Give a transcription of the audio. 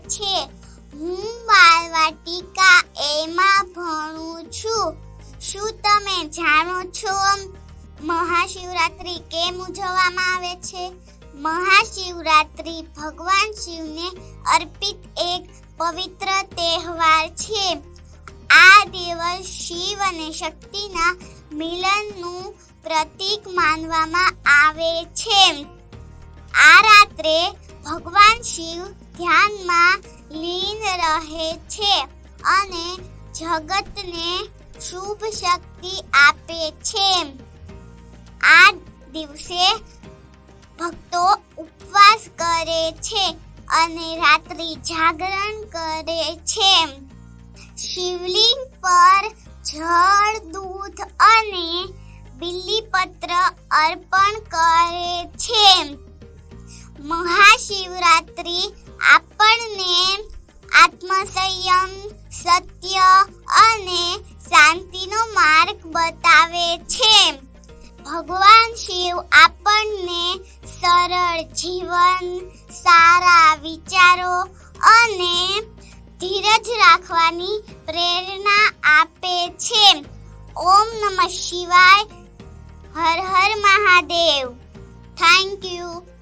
છે. હું બાલવાટિકા એમાં ભણું છું. શું તમે જાણો છો મહાશિવરાત્રિ કેમ ઉજવવામાં આવે છે? મહાશિવરાત્રિ ભગવાન શિવને અર્પિત એક પવિત્ર તહેવાર છે. આ દિવસ શિવ અને શક્તિના મિલનનું પ્રતીક માનવામાં આવે છે. આ રાત્રે ભગવાન શિવ ધ્યાનમાં લીન રહે છે અને જગતને શુભ શક્તિ આપે છે. આ દિવસે ભક્તો ઉપવાસ કરે છે અને રાત્રિ જાગરણ કરે છે. શિવલિંગ પર જળ, દૂધ અને બિલીપત્ર અર્પણ કરે છે. મહાશિવરાત્રિ આપણને આત્મસંયમ, સત્ય અને શાંતિનો માર્ગ બતાવે છે. ભગવાન શિવ આપણને સરળ જીવન, સારા વિચારો અને ધીરજ રાખવાની પ્રેરણા આપે છે. ઓમ નમઃ શિવાય. હર હર મહાદેવ. Thank you.